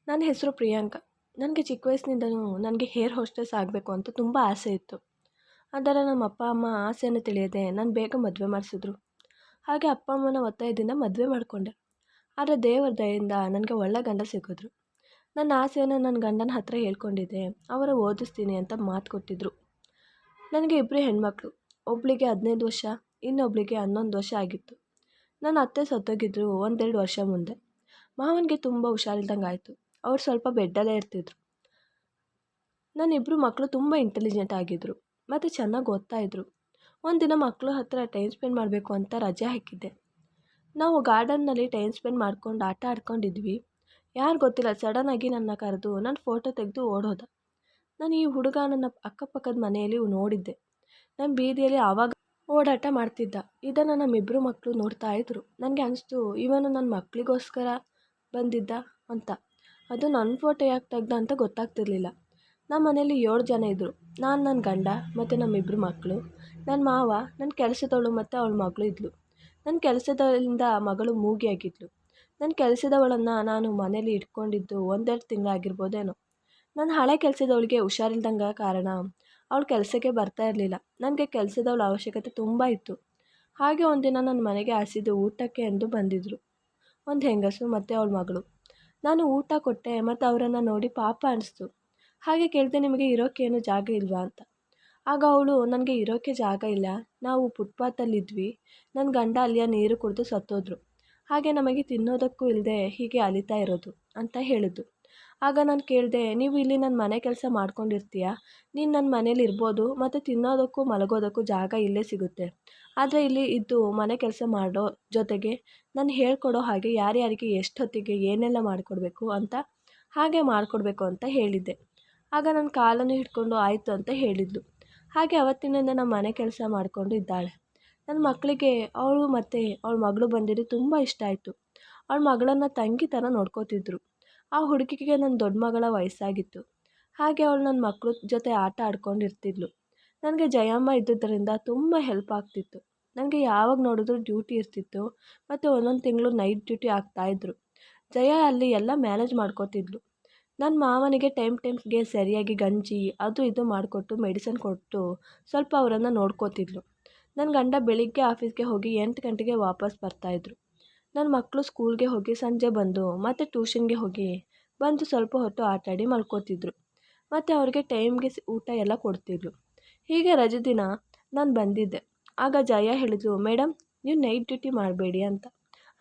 ನನ್ನ ಹೆಸರು ಪ್ರಿಯಾಂಕಾ. ನನಗೆ ಚಿಕ್ಕ ವಯಸ್ಸಿನಿಂದನೂ ನನಗೆ ಹೇರ್ ಹೋಸ್ಟೆಸ್ ಆಗಬೇಕು ಅಂತ ತುಂಬ ಆಸೆ ಇತ್ತು. ಆದರೆ ನಮ್ಮ ಅಪ್ಪ ಅಮ್ಮ ಆಸೆಯನ್ನು ತಿಳಿಯದೆ ನಾನು ಬೇಗ ಮದುವೆ ಮಾಡಿಸಿದ್ರು. ಹಾಗೆ ಅಪ್ಪ ಅಮ್ಮನ ಒತ್ತಾಯದಿಂದ ಮದುವೆ ಮಾಡಿಕೊಂಡೆ. ಆದರೆ ದೇವರ ದಯೆಯಿಂದ ನನಗೆ ಒಳ್ಳೆ ಗಂಡ ಸಿಕ್ಕಿದ್ರು. ನನ್ನ ಆಸೆಯನ್ನು ನನ್ನ ಗಂಡನ ಹತ್ರ ಹೇಳ್ಕೊಂಡಿದ್ದೆ. ಅವರು ಓದಿಸ್ತೀನಿ ಅಂತ ಮಾತು ಕೊಟ್ಟಿದ್ದರು. ನನಗೆ ಇಬ್ಬರು ಹೆಣ್ಮಕ್ಳು. ಒಬ್ಬಳಿಗೆ 15 ವರ್ಷ, ಇನ್ನೊಬ್ಬಳಿಗೆ 11 ವರ್ಷ ಆಗಿತ್ತು. ನನ್ನ ಅತ್ತೆ ಸತ್ತೋಗಿದ್ರು 1-2 ವರ್ಷ ಮುಂದೆ. ಮಾವನಿಗೆ ತುಂಬ ಹುಷಾರಿಲ್ದಂಗೆ ಆಯಿತು. ಅವ್ರು ಸ್ವಲ್ಪ ಬೆಡ್ಡಲ್ಲೇ ಇರ್ತಿದ್ರು. ನನ್ನಿಬ್ಬರು ಮಕ್ಕಳು ತುಂಬ ಇಂಟೆಲಿಜೆಂಟ್ ಆಗಿದ್ದರು ಮತ್ತು ಚೆನ್ನಾಗಿ ಓದ್ತಾಯಿದ್ರು. ಒಂದಿನ ಮಕ್ಕಳು ಹತ್ರ ಟೈಮ್ ಸ್ಪೆಂಡ್ ಮಾಡಬೇಕು ಅಂತ ರಜೆ ಹಾಕಿದ್ದೆ. ನಾವು ಗಾರ್ಡನ್ನಲ್ಲಿ ಟೈಮ್ ಸ್ಪೆಂಡ್ ಮಾಡ್ಕೊಂಡು ಆಟ ಆಡ್ಕೊಂಡಿದ್ವಿ. ಯಾರು ಗೊತ್ತಿಲ್ಲ ಸಡನ್ನಾಗಿ ನನ್ನ ಕರೆದು ನನ್ನ ಫೋಟೋ ತೆಗೆದು ಓಡೋದ. ನಾನು ಈ ಹುಡುಗ ನನ್ನ ಅಕ್ಕಪಕ್ಕದ ಮನೆಯಲ್ಲಿ ನೋಡಿದ್ದೆ. ನನ್ನ ಬೀದಿಯಲ್ಲಿ ಆವಾಗ ಓಡಾಟ ಮಾಡ್ತಿದ್ದ. ಇದನ್ನು ನಮ್ಮಿಬ್ಬರು ಮಕ್ಕಳು ನೋಡ್ತಾ ಇದ್ರು. ನನಗೆ ಅನಿಸ್ತು ಇವನು ನನ್ನ ಮಕ್ಕಳಿಗೋಸ್ಕರ ಬಂದಿದ್ದ ಅಂತ. ಅದು ನನ್ನ ಫೋಟೋ ಯಾಕೆ ತೆಗ್ದ ಅಂತ ಗೊತ್ತಾಗ್ತಿರ್ಲಿಲ್ಲ. ನಮ್ಮ ಮನೇಲಿ 7 ಜನ ಇದ್ದರು. ನಾನು, ನನ್ನ ಗಂಡ ಮತ್ತು ನಮ್ಮಿಬ್ಬರು ಮಕ್ಕಳು, ನನ್ನ ಮಾವ, ನನ್ನ ಕೆಲಸದವಳು ಮತ್ತು ಅವಳ ಮಗಳು ಇದ್ಳು. ನನ್ನ ಕೆಲಸದವಳಿಂದ ಮಗಳು ಮೂಗಿಯಾಗಿದ್ಲು. ನನ್ನ ಕೆಲಸದವಳನ್ನು ನಾನು ಮನೇಲಿ ಇಟ್ಕೊಂಡಿದ್ದು 1-2 ತಿಂಗಳಾಗಿರ್ಬೋದೇನೋ. ನನ್ನ ಹಳೆ ಕೆಲಸದವಳಿಗೆ ಹುಷಾರಿಲ್ದಂಗೆ ಕಾರಣ ಅವಳು ಕೆಲಸಕ್ಕೆ ಬರ್ತಾ ಇರಲಿಲ್ಲ. ನನಗೆ ಕೆಲಸದವಳ ಅವಶ್ಯಕತೆ ತುಂಬ ಇತ್ತು. ಹಾಗೆ ಒಂದಿನ ನನ್ನ ಮನೆಗೆ ಹಸಿದು ಊಟಕ್ಕೆ ಎಂದು ಬಂದಿದ್ದರು ಒಂದು ಹೆಂಗಸು ಮತ್ತು ಅವಳ ಮಗಳು. ನಾನು ಊಟ ಕೊಟ್ಟೆ ಮತ್ತು ಅವರನ್ನು ನೋಡಿ ಪಾಪ ಅನಿಸ್ತು. ಹಾಗೆ ಕೇಳಿದೆ, ನಿಮಗೆ ಇರೋಕ್ಕೇನು ಜಾಗ ಇಲ್ವಾ ಅಂತ. ಆಗ ಅವಳು, ನನಗೆ ಇರೋಕ್ಕೆ ಜಾಗ ಇಲ್ಲ, ನಾವು ಫುಟ್ಪಾತಲ್ಲಿದ್ವಿ, ನನ್ನ ಗಂಡ ಅಲ್ಲಿಯ ನೀರು ಕುಡಿದು ಸತ್ತೋದ್ರು, ಹಾಗೆ ನಮಗೆ ತಿನ್ನೋದಕ್ಕೂ ಇಲ್ಲದೆ ಹೀಗೆ ಅಲಿತಾ ಇರೋದು ಅಂತ ಹೇಳಿದ್ದು. ಆಗ ನಾನು ಕೇಳಿದೆ, ನೀವು ಇಲ್ಲಿ ನನ್ನ ಮನೆ ಕೆಲಸ ಮಾಡ್ಕೊಂಡಿರ್ತೀಯಾ? ನೀನು ನನ್ನ ಮನೇಲಿ ಇರ್ಬೋದು ಮತ್ತು ತಿನ್ನೋದಕ್ಕೂ ಮಲಗೋದಕ್ಕೂ ಜಾಗ ಇಲ್ಲೇ ಸಿಗುತ್ತೆ. ಆದರೆ ಇಲ್ಲಿ ಇದ್ದು ಮನೆ ಕೆಲಸ ಮಾಡೋ ಜೊತೆಗೆ ನಾನು ಹೇಳ್ಕೊಡೋ ಹಾಗೆ ಯಾರ್ಯಾರಿಗೆ ಎಷ್ಟೊತ್ತಿಗೆ ಏನೆಲ್ಲ ಮಾಡಿಕೊಡ್ಬೇಕು ಅಂತ ಹಾಗೆ ಮಾಡಿಕೊಡ್ಬೇಕು ಅಂತ ಹೇಳಿದ್ದೆ. ಆಗ ನನ್ನ ಕಾಲನ್ನು ಹಿಡ್ಕೊಂಡು ಆಯಿತು ಅಂತ ಹೇಳಿದ್ಲು. ಹಾಗೆ ಅವತ್ತಿನಿಂದ ನಮ್ಮ ಮನೆ ಕೆಲಸ ಮಾಡಿಕೊಂಡು ಇದ್ದಾಳೆ. ನನ್ನ ಮಕ್ಕಳಿಗೆ ಅವಳು ಮತ್ತು ಅವಳ ಮಗಳು ಬಂದಿದ್ದು ತುಂಬ ಇಷ್ಟ ಆಯಿತು. ಅವಳ ಮಗಳನ್ನು ತಂಗಿ ಥರ ನೋಡ್ಕೋತಿದ್ರು. ಆ ಹುಡುಗಿಗೆ ನನ್ನ ದೊಡ್ಡ ಮಗಳ ವಯಸ್ಸಾಗಿತ್ತು. ಹಾಗೆ ಅವಳು ನನ್ನ ಮಕ್ಕಳು ಜೊತೆ ಆಟ ಆಡ್ಕೊಂಡಿರ್ತಿದ್ಲು. ನನಗೆ ಜಯಮ್ಮ ಇದ್ದುದರಿಂದ ತುಂಬ ಹೆಲ್ಪ್ ಆಗ್ತಿತ್ತು. ನನಗೆ ಯಾವಾಗ ನೋಡಿದ್ರು ಡ್ಯೂಟಿ ಇರ್ತಿತ್ತು ಮತ್ತು ಒಂದೊಂದು ತಿಂಗಳು ನೈಟ್ ಡ್ಯೂಟಿ ಆಗ್ತಾಯಿದ್ರು. ಜಯ ಅಲ್ಲಿ ಎಲ್ಲ ಮ್ಯಾನೇಜ್ ಮಾಡ್ಕೋತಿದ್ಲು. ನನ್ನ ಮಾವನಿಗೆ ಟೈಮ್ಗೆ ಸರಿಯಾಗಿ ಗಂಜಿ ಅದು ಇದು ಮಾಡಿಕೊಟ್ಟು ಮೆಡಿಸನ್ ಕೊಟ್ಟು ಸ್ವಲ್ಪ ಅವರನ್ನು ನೋಡ್ಕೋತಿದ್ಲು. ನನ್ನ ಗಂಡ ಬೆಳಿಗ್ಗೆ ಆಫೀಸ್ಗೆ ಹೋಗಿ 8 ಗಂಟೆಗೆ ವಾಪಸ್ ಬರ್ತಾಯಿದ್ರು. ನನ್ನ ಮಕ್ಕಳು ಸ್ಕೂಲ್ಗೆ ಹೋಗಿ ಸಂಜೆ ಬಂದು ಮತ್ತು ಟ್ಯೂಷನ್ಗೆ ಹೋಗಿ ಬಂದು ಸ್ವಲ್ಪ ಹೊತ್ತು ಆಟಾಡಿ ಮಲ್ಕೋತಿದ್ರು ಮತ್ತು ಅವ್ರಿಗೆ ಟೈಮ್ಗೆ ಊಟ ಎಲ್ಲ ಕೊಡ್ತಿದ್ಲು. ಹೀಗೆ ರಜೆ ದಿನ ನಾನು ಬಂದಿದ್ದೆ. ಆಗ ಜಯ ಹೇಳಿದ್ರು, ಮೇಡಮ್ ನೀವು ನೈಟ್ ಡ್ಯೂಟಿ ಮಾಡಬೇಡಿ ಅಂತ.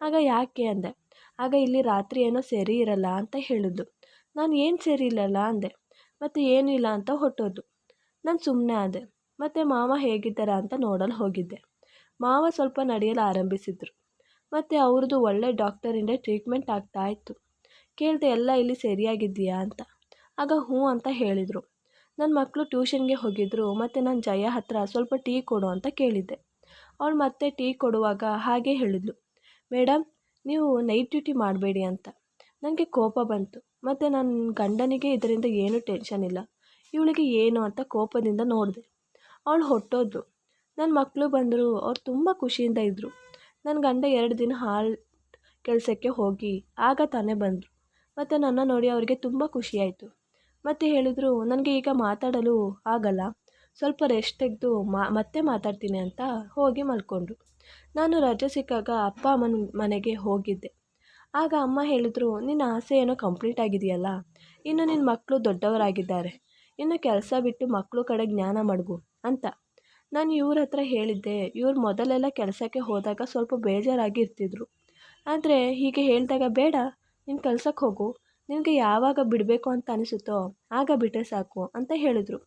ಆಗ ಯಾಕೆ ಅಂದೆ. ಆಗ ಇಲ್ಲಿ ರಾತ್ರಿ ಏನೋ ಸರಿ ಇರಲ್ಲ ಅಂತ ಹೇಳಿದ್ಲು. ನಾನು ಏನು ಸರಿ ಇಲ್ಲಲ್ಲ ಅಂದೆ. ಮತ್ತು ಏನೂ ಇಲ್ಲ ಅಂತ ಹೊಟ್ಟೋದು. ನಾನು ಸುಮ್ಮನೆ ಆದೆ. ಮತ್ತು ಮಾವ ಹೇಗಿದ್ದಾರ ಅಂತ ನೋಡಲು ಹೋಗಿದ್ದೆ. ಮಾವ ಸ್ವಲ್ಪ ನಡೆಯಲು ಆರಂಭಿಸಿದ್ರು ಮತ್ತು ಅವ್ರದ್ದು ಒಳ್ಳೆ ಡಾಕ್ಟರಿಂದ ಟ್ರೀಟ್ಮೆಂಟ್ ಆಗ್ತಾಯಿತ್ತು. ಕೇಳಿದೆ, ಎಲ್ಲ ಇಲ್ಲಿ ಸರಿಯಾಗಿದೆಯಾ ಅಂತ. ಆಗ ಹ್ಞೂ ಅಂತ ಹೇಳಿದರು. ನನ್ನ ಮಕ್ಕಳು ಟ್ಯೂಷನ್ಗೆ ಹೋಗಿದ್ರು ಮತ್ತು ನಾನು ಜಯ ಹತ್ರ ಸ್ವಲ್ಪ ಟೀ ಕೊಡು ಅಂತ ಕೇಳಿದ್ದೆ. ಅವಳು ಮತ್ತೆ ಟೀ ಕೊಡುವಾಗ ಹಾಗೆ ಹೇಳಿದ್ಲು, ಮೇಡಮ್ ನೀವು ನೈಟ್ ಡ್ಯೂಟಿ ಮಾಡಬೇಡಿ ಅಂತ. ನನಗೆ ಕೋಪ ಬಂತು ಮತ್ತು ನನ್ನ ಗಂಡನಿಗೆ ಇದರಿಂದ ಏನೂ ಟೆನ್ಷನ್ ಇಲ್ಲ, ಇವಳಿಗೆ ಏನು ಅಂತ ಕೋಪದಿಂದ ನೋಡಿದೆ. ಅವಳು ಹೊಟ್ಟೋದ್ರು. ನನ್ನ ಮಕ್ಕಳು ಬಂದರು. ಅವ್ರು ತುಂಬ ಖುಷಿಯಿಂದ ಇದ್ದರು. ನನ್ನ ಗಂಡ 2 ದಿನ ಹಾಲ್ ಕೆಲಸಕ್ಕೆ ಹೋಗಿ ಆಗ ತಾನೇ ಬಂದರು ಮತ್ತು ನನ್ನ ನೋಡಿ ಅವರಿಗೆ ತುಂಬ ಖುಷಿಯಾಯಿತು. ಮತ್ತು ಹೇಳಿದರು, ನನಗೆ ಈಗ ಮಾತಾಡಲು ಆಗಲ್ಲ, ಸ್ವಲ್ಪ ರೆಸ್ಟ್ ತೆಗೆದು ಮತ್ತೆ ಮಾತಾಡ್ತೀನಿ ಅಂತ ಹೋಗಿ ಮಲ್ಕೊಂಡ್ರು. ನಾನು ರಜೆ ಸಿಕ್ಕಾಗ ಅಪ್ಪ ಅಮ್ಮನ ಮನೆಗೆ ಹೋಗಿದ್ದೆ. ಆಗ ಅಮ್ಮ ಹೇಳಿದರು, ನಿನ್ನ ಆಸೆ ಏನೋ ಕಂಪ್ಲೀಟ್ ಆಗಿದೆಯಲ್ಲ, ಇನ್ನು ನಿನ್ನ ಮಕ್ಕಳು ದೊಡ್ಡವರಾಗಿದ್ದಾರೆ, ಇನ್ನು ಕೆಲಸ ಬಿಟ್ಟು ಮಕ್ಕಳು ಕಡೆ ಜ್ಞಾನ ಮಡಗು ಅಂತ. ನಾನು ಇವ್ರ ಹತ್ರ ಹೇಳಿದ್ದೆ. ಇವ್ರು ಮೊದಲೆಲ್ಲ ಕೆಲಸಕ್ಕೆ ಹೋದಾಗ ಸ್ವಲ್ಪ ಬೇಜಾರಾಗಿ ಇರ್ತಿದ್ರು. ಆದರೆ ಹೀಗೆ ಹೇಳಿದಾಗ, ಬೇಡ ನೀನು ಕೆಲ್ಸಕ್ಕೆ ಹೋಗು, ನಿನಗೆ ಯಾವಾಗ ಬಿಡಬೇಕು ಅಂತ ಅನಿಸುತ್ತೋ ಆಗ ಬಿಟ್ಟರೆ ಸಾಕು ಅಂತ ಹೇಳಿದರು.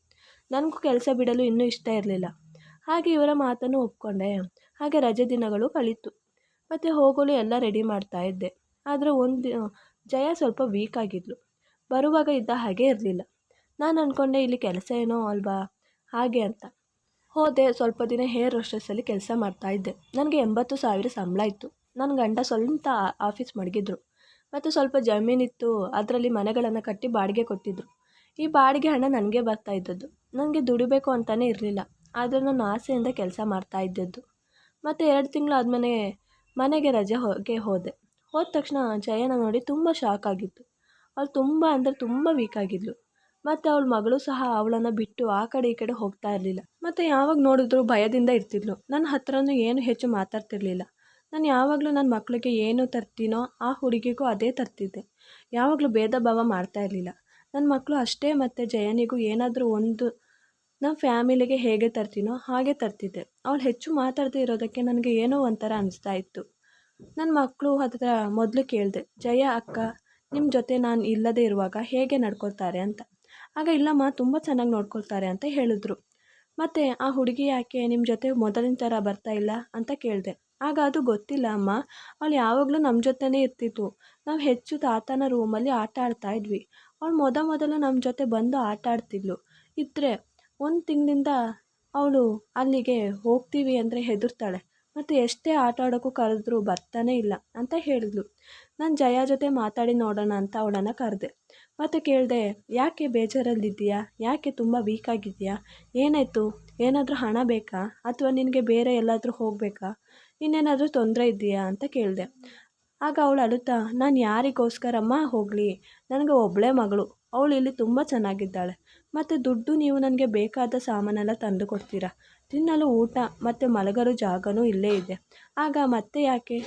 ನನಗೂ ಕೆಲಸ ಬಿಡಲು ಇನ್ನೂ ಇಷ್ಟ ಇರಲಿಲ್ಲ. ಹಾಗೆ ಇವರ ಮಾತನ್ನು ಒಪ್ಕೊಂಡೆ. ಹಾಗೆ ರಜೆ ದಿನಗಳು ಕಳೀತು ಮತ್ತು ಹೋಗಲು ಎಲ್ಲ ರೆಡಿ ಮಾಡ್ತಾ ಇದ್ದೆ. ಆದರೆ ಜಯ ಸ್ವಲ್ಪ ವೀಕ್ ಆಗಿದ್ಲು. ಬರುವಾಗ ಇದ್ದ ಹಾಗೆ ಇರಲಿಲ್ಲ. ನಾನು ಅಂದ್ಕೊಂಡೆ ಇಲ್ಲಿ ಕೆಲಸ ಏನೋ ಅಲ್ವಾ ಹಾಗೆ ಅಂತ. ಹೋದೆ. ಸ್ವಲ್ಪ ದಿನ ಹೇರ್ ಹೋಸ್ಟೆಸ್ಸಲ್ಲಿ ಕೆಲಸ ಮಾಡ್ತಾಯಿದ್ದೆ. ನನಗೆ 80,000 ಸಂಬಳ ಇತ್ತು. ನನ್ನ ಗಂಡ ಸ್ವಂತ ಆಫೀಸ್ ಮಡಗಿದ್ರು ಮತ್ತು ಸ್ವಲ್ಪ ಜಮೀನಿತ್ತು. ಅದರಲ್ಲಿ ಮನೆಗಳನ್ನು ಕಟ್ಟಿ ಬಾಡಿಗೆ ಕೊಟ್ಟಿದ್ದರು. ಈ ಬಾಡಿಗೆ ಹಣ ನನಗೆ ಬರ್ತಾ ಇದ್ದದ್ದು. ನನಗೆ ದುಡಿಬೇಕು ಅಂತಲೇ ಇರಲಿಲ್ಲ, ಆದರೆ ನಾನು ಆಸೆಯಿಂದ ಕೆಲಸ ಮಾಡ್ತಾ ಇದ್ದದ್ದು. ಮತ್ತು 2 ತಿಂಗಳಾದಮೇಲೆ ಮನೆಗೆ ರಜೆಗೆ ಹೋದೆ. ಹೋದ ತಕ್ಷಣ ಜಯನ ನೋಡಿ ತುಂಬ ಶಾಕ್ ಆಗಿತ್ತು. ಅವಳು ತುಂಬ ಅಂದರೆ ತುಂಬ ವೀಕ್ ಆಗಿದ್ಲು. ಮತ್ತು ಅವಳ ಮಗಳು ಸಹ ಅವಳನ್ನು ಬಿಟ್ಟು ಆ ಕಡೆ ಈ ಕಡೆ ಹೋಗ್ತಾ ಇರಲಿಲ್ಲ. ಮತ್ತು ಯಾವಾಗ ನೋಡಿದ್ರು ಭಯದಿಂದ ಇರ್ತಿದ್ಲು. ನನ್ನ ಹತ್ರನೂ ಏನು ಹೆಚ್ಚು ಮಾತಾಡ್ತಿರ್ಲಿಲ್ಲ. ನಾನು ಯಾವಾಗಲೂ ನನ್ನ ಮಕ್ಕಳಿಗೆ ಏನು ತರ್ತೀನೋ ಆ ಹುಡುಗಿಗೂ ಅದೇ ತರ್ತಿದ್ದೆ. ಯಾವಾಗಲೂ ಭೇದ ಭಾವ ಮಾಡ್ತಾ ಇರಲಿಲ್ಲ. ನನ್ನ ಮಕ್ಕಳು ಅಷ್ಟೇ, ಮತ್ತು ಜಯನಿಗೂ ಏನಾದರೂ ಒಂದು ನಮ್ಮ ಫ್ಯಾಮಿಲಿಗೆ ಹೇಗೆ ತರ್ತೀನೋ ಹಾಗೆ ತರ್ತಿದ್ದೆ. ಅವಳು ಹೆಚ್ಚು ಮಾತಾಡದೇ ಇರೋದಕ್ಕೆ ನನಗೆ ಏನೋ ಒಂಥರ ಅನಿಸ್ತಾ ಇತ್ತು. ನನ್ನ ಮಕ್ಕಳು ಹತ್ರ ಮೊದಲು ಕೇಳಿದೆ, ಜಯ ಅಕ್ಕ ನಿಮ್ಮ ಜೊತೆ ನಾನು ಇಲ್ಲದೇ ಇರುವಾಗ ಹೇಗೆ ನಡ್ಕೊಳ್ತಾರೆ ಅಂತ. ಆಗ ಇಲ್ಲಮ್ಮ ತುಂಬ ಚೆನ್ನಾಗಿ ನೋಡ್ಕೊಳ್ತಾರೆ ಅಂತ ಹೇಳಿದ್ರು. ಮತ್ತು ಆ ಹುಡುಗಿ ಯಾಕೆ ನಿಮ್ಮ ಜೊತೆ ಮೊದಲಿನ ಥರ ಬರ್ತಾ ಇಲ್ಲ ಅಂತ ಕೇಳಿದೆ. ಆಗ ಅದು ಗೊತ್ತಿಲ್ಲ ಅಮ್ಮ, ಅವಳು ಯಾವಾಗಲೂ ನಮ್ಮ ಜೊತೆನೇ ಇರ್ತಿತ್ತು. ನಾವು ಹೆಚ್ಚು ತಾತನ ರೂಮಲ್ಲಿ ಆಟ ಆಡ್ತಾ ಇದ್ವಿ. ಅವಳು ಮೊದಲು ನಮ್ಮ ಜೊತೆ ಬಂದು ಆಟ ಆಡ್ತಿದ್ಲು. ಇದ್ದರೆ 1 ತಿಂಗಳಿಂದ ಅವಳು ಅಲ್ಲಿಗೆ ಹೋಗ್ತೀವಿ ಅಂದರೆ ಹೆದರ್ತಾಳೆ. ಮತ್ತು ಎಷ್ಟೇ ಆಟ ಆಡೋಕ್ಕೂ ಕರೆದ್ರೂ ಬರ್ತಾನೇ ಇಲ್ಲ ಅಂತ ಹೇಳಿದ್ಲು. ನಾನು ಜಯ ಜೊತೆ ಮಾತಾಡಿ ನೋಡೋಣ ಅಂತ ಅವಳನ್ನು ಕರೆದೆ. ಮತ್ತು ಕೇಳಿದೆ, ಯಾಕೆ ಬೇಜಾರಲ್ಲಿದ್ದೀಯಾ? ಯಾಕೆ ತುಂಬ ವೀಕ್ ಆಗಿದೆಯಾ? ಏನಾಯಿತು? ಏನಾದರೂ ಹಣ ಬೇಕಾ? ಅಥವಾ ನಿನಗೆ ಬೇರೆ ಎಲ್ಲಾದರೂ ಹೋಗಬೇಕಾ? ಇನ್ನೇನಾದರೂ ತೊಂದರೆ ಇದೆಯಾ ಅಂತ ಕೇಳಿದೆ. ಆಗ ಅವಳು ಅಳುತ್ತಾ, ನಾನು ಯಾರಿಗೋಸ್ಕರಮ್ಮ ಹೋಗಲಿ, ನನಗೆ ಒಬ್ಬಳೇ ಮಗಳು, ಅವಳು ಇಲ್ಲಿ ತುಂಬ ಚೆನ್ನಾಗಿದ್ದಾಳೆ. ಮತ್ತು ದುಡ್ಡು ನೀವು ನನಗೆ ಬೇಕಾದ ಸಾಮಾನೆಲ್ಲ ತಂದು ಕೊಡ್ತೀರಾ, ತಿನ್ನಲು ಊಟ ಮತ್ತು ಮಲಗಲು ಜಾಗನೂ ಇಲ್ಲೇ ಇದೆ. ಆಗ ಮತ್ತೆ ಯಾಕೆ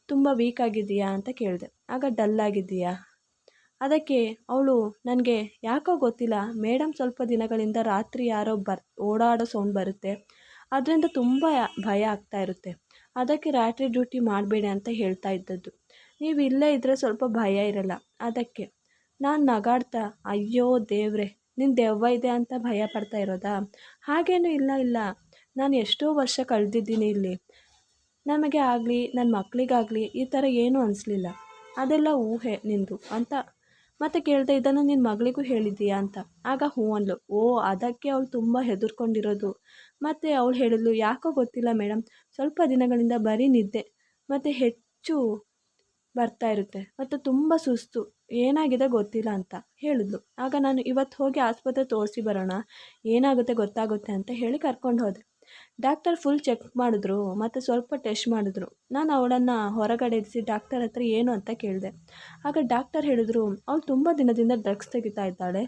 ತುಂಬ ವೀಕ್ ಆಗಿದೆಯಾ ಅಂತ ಕೇಳಿದೆ. ಆಗ ಡಲ್ ಆಗಿದೆಯಾ? ಅದಕ್ಕೆ ಅವಳು ನನಗೆ ಯಾಕೋ ಗೊತ್ತಿಲ್ಲ ಮೇಡಮ್, ಸ್ವಲ್ಪ ದಿನಗಳಿಂದ ರಾತ್ರಿ ಯಾರೋ ಓಡಾಡೋ ಸೌಂಡ್ ಬರುತ್ತೆ, ಅದರಿಂದ ತುಂಬ ಭಯ ಆಗ್ತಾ ಇರುತ್ತೆ. ಅದಕ್ಕೆ ರಾತ್ರಿ ಡ್ಯೂಟಿ ಮಾಡಬೇಡಿ ಅಂತ ಹೇಳ್ತಾ ಇದ್ದದ್ದು. ನೀವು ಇಲ್ಲೇ ಇದ್ದರೆ ಸ್ವಲ್ಪ ಭಯ ಇರಲ್ಲ ಅದಕ್ಕೆ. ನಾನು ನಗಾಡ್ತಾ, ಅಯ್ಯೋ ದೇವ್ರೆ, ನಿನ್ನ ದೆವ್ವ ಇದೆ ಅಂತ ಭಯ ಪಡ್ತಾ ಇರೋದಾ? ಹಾಗೇನೂ ಇಲ್ಲ, ನಾನು ಎಷ್ಟೋ ವರ್ಷ ಕಳೆದಿದ್ದೀನಿ ಇಲ್ಲಿ. ನಮಗೆ ಆಗಲಿ ನನ್ನ ಮಕ್ಕಳಿಗಾಗಲಿ ಈ ಥರ ಏನೂ ಅನಿಸ್ಲಿಲ್ಲ. ಅದೆಲ್ಲ ಊಹೆ ನಿಂದು ಅಂತ ಮತ್ತೆ ಕೇಳಿದೆ, ಇದನ್ನು ನಿನ್ನ ಮಗಳಿಗೂ ಹೇಳಿದ್ದೀಯಾ ಅಂತ. ಆಗ ಹ್ಞೂ ಅಂದ್ಲು. ಓ, ಅದಕ್ಕೆ ಅವಳು ತುಂಬ ಹೆದರ್ಕೊಂಡಿರೋದು. ಮತ್ತು ಅವಳು ಹೇಳಿದ್ಲು, ಯಾಕೋ ಗೊತ್ತಿಲ್ಲ ಮೇಡಮ್, ಸ್ವಲ್ಪ ದಿನಗಳಿಂದ ಬರೀ ನಿದ್ದೆ ಮತ್ತು ಹೆಚ್ಚು ಬರ್ತಾ ಇರುತ್ತೆ ಮತ್ತು ತುಂಬ ಸುಸ್ತು, ಏನಾಗಿದೆ ಗೊತ್ತಿಲ್ಲ ಅಂತ ಹೇಳಿದ್ಲು. ಆಗ ನಾನು ಇವತ್ತು ಹೋಗಿ ಆಸ್ಪತ್ರೆ ತೋರಿಸಿ ಬರೋಣ, ಏನಾಗುತ್ತೆ ಗೊತ್ತಾಗುತ್ತೆ ಅಂತ ಹೇಳಿ ಕರ್ಕೊಂಡು ಹೋದೆ. ಡಾಕ್ಟರ್ ಫುಲ್ ಚೆಕ್ ಮಾಡಿದ್ರು ಮತ್ತು ಸ್ವಲ್ಪ ಟೆಸ್ಟ್ ಮಾಡಿದ್ರು. ನಾನು ಅವಳನ್ನು ಹೊರಗಡೆ ಇರಿಸಿ ಡಾಕ್ಟರ್ ಹತ್ರ ಏನು ಅಂತ ಕೇಳಿದೆ. ಆಗ ಡಾಕ್ಟರ್ ಹೇಳಿದ್ರು, ಅವಳು ತುಂಬ ದಿನದಿಂದ ಡ್ರಗ್ಸ್ ತೆಗಿತಾ ಇದ್ದಾಳೆ,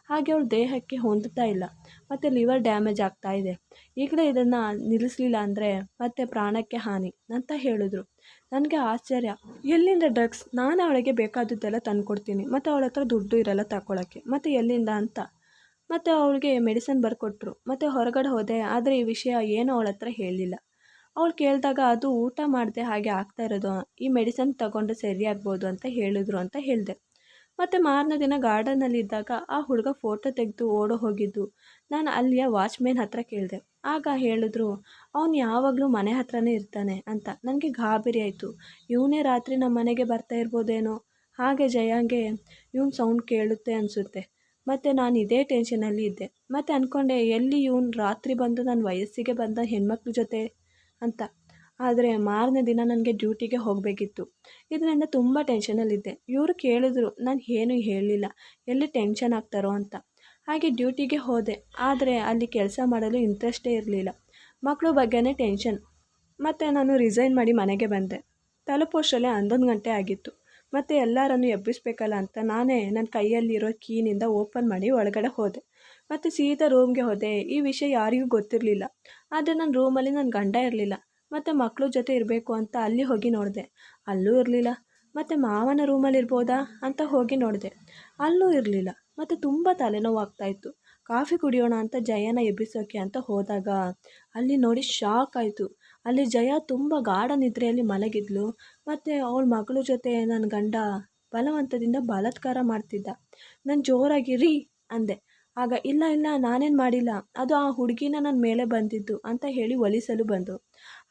ಹಾಗೆ ಅವಳ ದೇಹಕ್ಕೆ ಹೊಂದುತ್ತಾ ಇಲ್ಲ ಮತ್ತು ಲಿವರ್ ಡ್ಯಾಮೇಜ್ ಆಗ್ತಾ ಇದೆ. ಈಗಲೇ ಇದನ್ನು ನಿಲ್ಲಿಸಲಿಲ್ಲ ಅಂದರೆ ಮತ್ತೆ ಪ್ರಾಣಕ್ಕೆ ಹಾನಿ ಅಂತ ಹೇಳಿದ್ರು. ನನಗೆ ಆಶ್ಚರ್ಯ, ಎಲ್ಲಿಂದ ಡ್ರಗ್ಸ್? ನಾನು ಅವಳಿಗೆ ಬೇಕಾದದ್ದೆಲ್ಲ ತಂದುಕೊಡ್ತೀನಿ ಮತ್ತು ಅವಳ ಹತ್ರ ದುಡ್ಡು ಇರಲ್ಲ ತಗೊಳ್ಳೋಕ್ಕೆ, ಮತ್ತು ಎಲ್ಲಿಂದ ಅಂತ. ಮತ್ತು ಅವಳಿಗೆ ಮೆಡಿಸನ್ ಬರ್ಕೊಟ್ರು ಮತ್ತು ಹೊರಗಡೆ ಹೋದೆ. ಆದರೆ ಈ ವಿಷಯ ಏನೂ ಅವಳ ಹತ್ರ ಹೇಳಿಲ್ಲ. ಅವಳು ಕೇಳಿದಾಗ ಅದು ಊಟ ಮಾಡಿದೆ ಹಾಗೆ ಆಗ್ತಾ ಇರೋದು, ಈ ಮೆಡಿಸನ್ ತಗೊಂಡು ಸರಿಯಾಗ್ಬೋದು ಅಂತ ಹೇಳಿದ್ರು ಅಂತ ಹೇಳಿದೆ. ಮತ್ತು ಮಾರನೇ ದಿನ ಗಾರ್ಡನಲ್ಲಿ ಇದ್ದಾಗ ಆ ಹುಡುಗ ಫೋಟೋ ತೆಗೆದು ಓಡೋ ಹೋಗಿದ್ದು ನಾನು ಅಲ್ಲಿಯ ವಾಚ್ಮ್ಯಾನ್ ಹತ್ರ ಕೇಳಿದೆ. ಆಗ ಹೇಳಿದ್ರು, ಅವನು ಯಾವಾಗಲೂ ಮನೆ ಹತ್ರನೇ ಇರ್ತಾನೆ ಅಂತ. ನನಗೆ ಗಾಬರಿ ಆಯಿತು. ಇವನೇ ರಾತ್ರಿ ನಮ್ಮ ಮನೆಗೆ ಬರ್ತಾ ಇರ್ಬೋದೇನೋ. ಹಾಗೆ ಜಯಾಂಗೆ ಇವನು ಸೌಂಡ್ ಕೇಳುತ್ತೆ ಅನಿಸುತ್ತೆ. ಮತ್ತು ನಾನು ಇದೇ ಟೆನ್ಷನಲ್ಲಿ ಇದ್ದೆ. ಮತ್ತು ಅಂದ್ಕೊಂಡೆ, ಎಲ್ಲಿ ಇವನು ರಾತ್ರಿ ಬಂದು ನನ್ನ ವಯಸ್ಸಿಗೆ ಬಂದ ಹೆಣ್ಮಕ್ಳ ಜೊತೆ ಅಂತ. ಆದರೆ ಮಾರನೇ ದಿನ ನನಗೆ ಡ್ಯೂಟಿಗೆ ಹೋಗಬೇಕಿತ್ತು. ಇದರಿಂದ ತುಂಬ ಟೆನ್ಷನಲ್ಲಿದ್ದೆ. ಇವರು ಕೇಳಿದ್ರು, ನಾನು ಏನೂ ಹೇಳಲಿಲ್ಲ, ಎಲ್ಲಿ ಟೆನ್ಷನ್ ಆಗ್ತಾರೋ ಅಂತ. ಹಾಗೆ ಡ್ಯೂಟಿಗೆ ಹೋದೆ. ಆದರೆ ಅಲ್ಲಿ ಕೆಲಸ ಮಾಡಲು ಇಂಟ್ರೆಸ್ಟೇ ಇರಲಿಲ್ಲ. ಮಕ್ಕಳ ಬಗ್ಗೆನೇ ಟೆನ್ಷನ್. ಮತ್ತು ನಾನು ರಿಸೈನ್ ಮಾಡಿ ಮನೆಗೆ ಬಂದೆ. ತಲುಪೋಷ್ಟರಲ್ಲೇ 11 ಗಂಟೆ ಆಗಿತ್ತು. ಮತ್ತು ಎಲ್ಲರನ್ನು ಎಬ್ಬಿಸಬೇಕಲ್ಲ ಅಂತ ನಾನೇ ನನ್ನ ಕೈಯಲ್ಲಿರೋ ಕೀನಿಂದ ಓಪನ್ ಮಾಡಿ ಒಳಗಡೆ ಹೋದೆ ಮತ್ತು ಸೀದಾ ರೂಮ್ಗೆ ಹೋದೆ. ಈ ವಿಷಯ ಯಾರಿಗೂ ಗೊತ್ತಿರಲಿಲ್ಲ. ಆದರೆ ನನ್ನ ರೂಮಲ್ಲಿ ನನ್ನ ಗಂಡ ಇರಲಿಲ್ಲ ಮತ್ತು ಮಕ್ಕಳ ಜೊತೆ ಇರಬೇಕು ಅಂತ ಅಲ್ಲಿ ಹೋಗಿ ನೋಡಿದೆ, ಅಲ್ಲೂ ಇರಲಿಲ್ಲ. ಮತ್ತು ಮಾವನ ರೂಮಲ್ಲಿ ಇರ್ಬೋದಾ ಅಂತ ಹೋಗಿ ನೋಡಿದೆ, ಅಲ್ಲೂ ಇರಲಿಲ್ಲ. ಮತ್ತು ತುಂಬ ತಲೆನೋವು ಆಗ್ತಾಯಿತ್ತು. ಕಾಫಿ ಕುಡಿಯೋಣ ಅಂತ ಜಯನ ಎಬ್ಬಿಸೋಕ್ಕೆ ಅಂತ ಹೋದಾಗ ಅಲ್ಲಿ ನೋಡಿ ಶಾಕ್ ಆಯಿತು. ಅಲ್ಲಿ ಜಯ ತುಂಬ ಗಾಢ ನಿದ್ರೆಯಲ್ಲಿ ಮಲಗಿದ್ಲು ಮತ್ತು ಅವಳ ಮಗಳ ಜೊತೆ ನನ್ನ ಗಂಡ ಬಲವಂತದಿಂದ ಬಲಾತ್ಕಾರ ಮಾಡ್ತಿದ್ದ. ನಾನು ಜೋರಾಗಿ ರೀ ಅಂದೆ. ಆಗ ಇಲ್ಲ ನಾನೇನು ಮಾಡಿಲ್ಲ, ಅದು ಆ ಹುಡುಗಿನ ನನ್ನ ಮೇಲೆ ಬಂದಿದ್ದು ಅಂತ ಹೇಳಿ ಒಲಿಸಲು ಬಂದರು.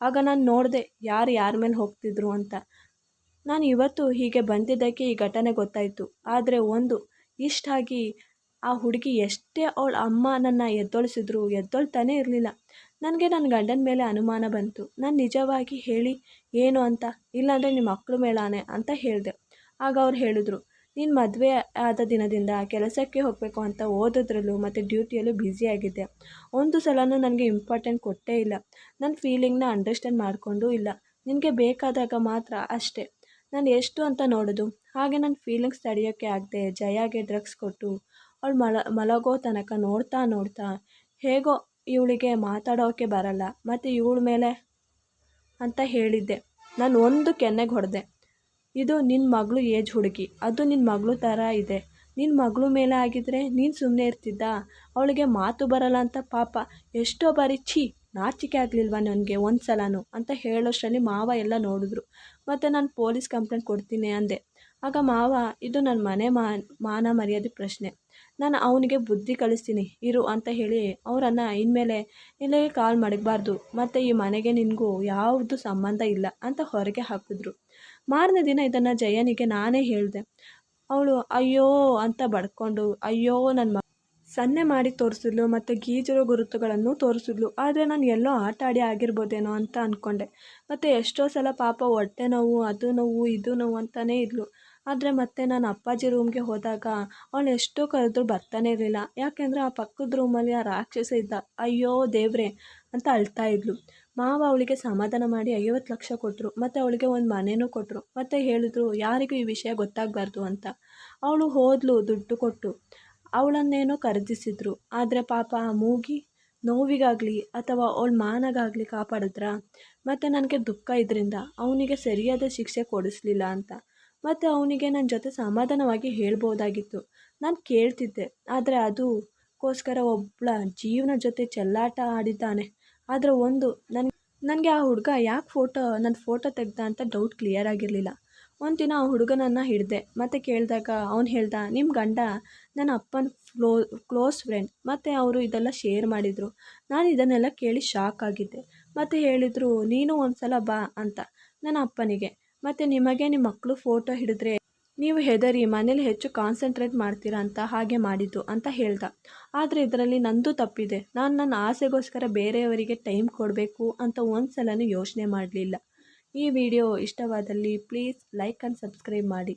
ಆಗ ನಾನು ನೋಡಿದೆ ಯಾರ ಮೇಲೆ ಹೋಗ್ತಿದ್ರು ಅಂತ. ನಾನು ಇವತ್ತು ಹೀಗೆ ಬಂದಿದ್ದಕ್ಕೆ ಈ ಘಟನೆ ಗೊತ್ತಾಯಿತು. ಆದರೆ ಒಂದು ಇಷ್ಟಾಗಿ ಆ ಹುಡುಗಿ ಎಷ್ಟೇ ಅವಳ ಅಮ್ಮ ನನ್ನ ಎದ್ದೊಳಿಸಿದ್ರು ಎದ್ದೊಳ್ತಾನೇ ಇರಲಿಲ್ಲ. ನನಗೆ ನನ್ನ ಗಂಡನ ಮೇಲೆ ಅನುಮಾನ ಬಂತು. ನಾನು ನಿಜವಾಗಿ ಹೇಳಿ ಏನು ಅಂತ, ಇಲ್ಲಾಂದರೆ ನಿಮ್ಮ ಮಕ್ಕಳ ಮೇಲಾನೆ ಅಂತ ಹೇಳಿದೆ. ಆಗ ಅವ್ರು ಹೇಳಿದ್ರು, ನೀನು ಮದುವೆ ಆದ ದಿನದಿಂದ ಕೆಲಸಕ್ಕೆ ಹೋಗಬೇಕು ಅಂತ ಓದೋದ್ರಲ್ಲೂ ಮತ್ತು ಡ್ಯೂಟಿಯಲ್ಲೂ ಬ್ಯುಸಿಯಾಗಿದ್ದೆ. ಒಂದು ಸಲನೂ ನನಗೆ ಇಂಪಾರ್ಟೆಂಟ್ ಕೊಟ್ಟೇ ಇಲ್ಲ. ನನ್ನ ಫೀಲಿಂಗ್ನ ಅಂಡರ್ಸ್ಟ್ಯಾಂಡ್ ಮಾಡಿಕೊಂಡೂ ಇಲ್ಲ. ನಿನಗೆ ಬೇಕಾದಾಗ ಮಾತ್ರ ಅಷ್ಟೇ. ನಾನು ಎಷ್ಟು ಅಂತ ನೋಡೋದು? ಹಾಗೆ ನನ್ನ ಫೀಲಿಂಗ್ಸ್ ತಡೆಯೋಕ್ಕೆ ಆಗದೆ ಜಯಾಗೆ ಡ್ರಗ್ಸ್ ಕೊಟ್ಟು ಅವಳು ಮಲಗೋ ತನಕ ನೋಡ್ತಾ ನೋಡ್ತಾ ಹೇಗೋ ಇವಳಿಗೆ ಮಾತಾಡೋಕ್ಕೆ ಬರಲ್ಲ ಮತ್ತು ಇವಳ ಮೇಲೆ ಅಂತ ಹೇಳಿದ್ದೆ. ನಾನು ಒಂದು ಕೆನ್ನೆಗೆ ಹೊಡೆದೆ. ಇದು ನಿನ್ನ ಮಗಳು ಏಜ್ ಹುಡುಗಿ, ಅದು ನಿನ್ನ ಮಗಳು ಥರ ಇದೆ. ನಿನ್ನ ಮಗಳು ಮೇಲೆ ಆಗಿದ್ರೆ ನೀನು ಸುಮ್ಮನೆ ಇರ್ತಿದ್ದ? ಅವಳಿಗೆ ಮಾತು ಬರಲ್ಲ ಅಂತ ಪಾಪ ಎಷ್ಟೋ ಬಾರಿ ನಾಚಿಕೆ ಆಗಲಿಲ್ವ ನನಗೆ ಒಂದು ಸಲನೂ ಅಂತ ಹೇಳೋಷ್ಟರಲ್ಲಿ ಮಾವ ಎಲ್ಲ ನೋಡಿದ್ರು. ಮತ್ತು ನಾನು ಪೊಲೀಸ್ ಕಂಪ್ಲೇಂಟ್ ಕೊಡ್ತೀನಿ ಅಂದೆ. ಆಗ ಮಾವ, ಇದು ನನ್ನ ಮನೆ ಮಾನ ಮರ್ಯಾದೆ ಪ್ರಶ್ನೆ, ನಾನು ಅವನಿಗೆ ಬುದ್ಧಿ ಕಲಿಸ್ತೀನಿ ಇರು ಅಂತ ಹೇಳಿ ಅವರನ್ನು ಇನ್ಮೇಲೆ ಇಲ್ಲಿಗೆ ಕಾಲ್ ಮಡಗಬಾರ್ದು ಮತ್ತು ಈ ಮನೆಗೆ ನಿನಗೂ ಯಾವುದು ಸಂಬಂಧ ಇಲ್ಲ ಅಂತ ಹೊರಗೆ ಹಾಕಿದ್ರು. ಮಾರನೇ ದಿನ ಇದನ್ನು ಜಯನಿಗೆ ನಾನೇ ಹೇಳಿದೆ. ಅವಳು ಅಯ್ಯೋ ಅಂತ ಬಡ್ಕೊಂಡು ಅಯ್ಯೋ ನನ್ನ ಸನ್ನೆ ಮಾಡಿ ತೋರಿಸಿದ್ಲು ಮತ್ತು ಗೀಜಿರೋ ಗುರುತುಗಳನ್ನು ತೋರಿಸಿದ್ಲು. ಆದರೆ ನಾನು ಎಲ್ಲೋ ಆಟ ಆಡಿ ಆಗಿರ್ಬೋದೇನೋ ಅಂತ ಅಂದ್ಕೊಂಡೆ. ಮತ್ತು ಎಷ್ಟೋ ಸಲ ಪಾಪ ಹೊಟ್ಟೆ ನೋವು, ಅದು ನೋವು, ಇದು ನೋವು ಅಂತಲೇ ಇದ್ಲು. ಆದರೆ ಮತ್ತೆ ನಾನು ಅಪ್ಪಾಜಿ ರೂಮ್ಗೆ ಹೋದಾಗ ಅವಳು ಎಷ್ಟೋ ಕರೆದ್ರೂ ಬರ್ತಾನೆ ಇರಲಿಲ್ಲ. ಯಾಕೆಂದರೆ ಆ ಪಕ್ಕದ ರೂಮಲ್ಲಿ ಆ ರಾಕ್ಷಸ ಇದ್ದ. ಅಯ್ಯೋ ದೇವ್ರೆ ಅಂತ ಅಳ್ತಾ ಇದ್ಲು. ಮಾವ ಅವಳಿಗೆ ಸಮಾಧಾನ ಮಾಡಿ 50 ಲಕ್ಷ ಕೊಟ್ಟರು ಮತ್ತು ಅವಳಿಗೆ ಒಂದು ಮನೆಯೂ ಕೊಟ್ಟರು ಮತ್ತು ಹೇಳಿದ್ರು ಯಾರಿಗೂ ಈ ವಿಷಯ ಗೊತ್ತಾಗಬಾರ್ದು ಅಂತ. ಅವಳು ಹೋದ್ಲು ದುಡ್ಡು ಕೊಟ್ಟು. ಅವಳನ್ನೇನೋ ಖರೀದಿಸಿದ್ರು. ಆದರೆ ಪಾಪ ಆ ಮೂಗಿ ನೋವಿಗಾಗಲಿ ಅಥವಾ ಅವಳ ಮಾನಗಾಗಲಿ ಕಾಪಾಡಿದ್ರಾ? ಮತ್ತು ನನಗೆ ದುಃಖ ಇದರಿಂದ ಅವನಿಗೆ ಸರಿಯಾದ ಶಿಕ್ಷೆ ಕೊಡಿಸ್ಲಿಲ್ಲ ಅಂತ. ಮತ್ತು ಅವನಿಗೆ ನನ್ನ ಜೊತೆ ಸಮಾಧಾನವಾಗಿ ಹೇಳ್ಬೋದಾಗಿತ್ತು. ನಾನು ಕೇಳ್ತಿದ್ದೆ. ಆದರೆ ಅದಕ್ಕೋಸ್ಕರ ಒಬ್ಬಳ ಜೀವನ ಜೊತೆ ಚೆಲ್ಲಾಟ ಆಡಿದ್ದಾನೆ. ಆದರೆ ನನಗೆ ಆ ಹುಡುಗ ಯಾಕೆ ನನ್ನ ಫೋಟೋ ತೆಗ್ದ ಅಂತ ಡೌಟ್ ಕ್ಲಿಯರ್ ಆಗಿರಲಿಲ್ಲ. ಒಂದು ದಿನ ಆ ಹುಡುಗನನ್ನು ಹಿಡಿದೆ ಮತ್ತು ಕೇಳಿದಾಗ ಅವನು ಹೇಳ್ದ, ನಿಮ್ಮ ಗಂಡ ನನ್ನ ಅಪ್ಪನ ಕ್ಲೋಸ್ ಫ್ರೆಂಡ್ ಮತ್ತು ಅವರು ಇದೆಲ್ಲ ಶೇರ್ ಮಾಡಿದರು. ನಾನು ಇದನ್ನೆಲ್ಲ ಕೇಳಿ ಶಾಕ್ ಆಗಿದ್ದೆ. ಮತ್ತು ಹೇಳಿದರು ನೀನು ಒಂದು ಸಲ ಬಾ ಅಂತ ನನ್ನ ಅಪ್ಪನಿಗೆ. ಮತ್ತು ನಿಮಗೆ ನಿಮ್ಮ ಮಕ್ಕಳು ಫೋಟೋ ಹಿಡಿದ್ರೆ ನೀವು ಹೆದರಿ ಮನೇಲಿ ಹೆಚ್ಚು ಕಾನ್ಸಂಟ್ರೇಟ್ ಮಾಡ್ತೀರಾ ಅಂತ ಹಾಗೆ ಮಾಡಿದ್ದು ಅಂತ ಹೇಳ್ದ. ಆದರೆ ಇದರಲ್ಲಿ ನಂದು ತಪ್ಪಿದೆ. ನಾನು ನನ್ನ ಆಸೆಗೋಸ್ಕರ ಬೇರೆಯವರಿಗೆ ಟೈಮ್ ಕೊಡಬೇಕು ಅಂತ ಒಂದು ಸಲನೂ ಯೋಚನೆ ಮಾಡಲಿಲ್ಲ. ಈ ವಿಡಿಯೋ ಇಷ್ಟವಾದಲ್ಲಿ ಪ್ಲೀಸ್ ಲೈಕ್ ಆ್ಯಂಡ್ ಸಬ್ಸ್ಕ್ರೈಬ್ ಮಾಡಿ.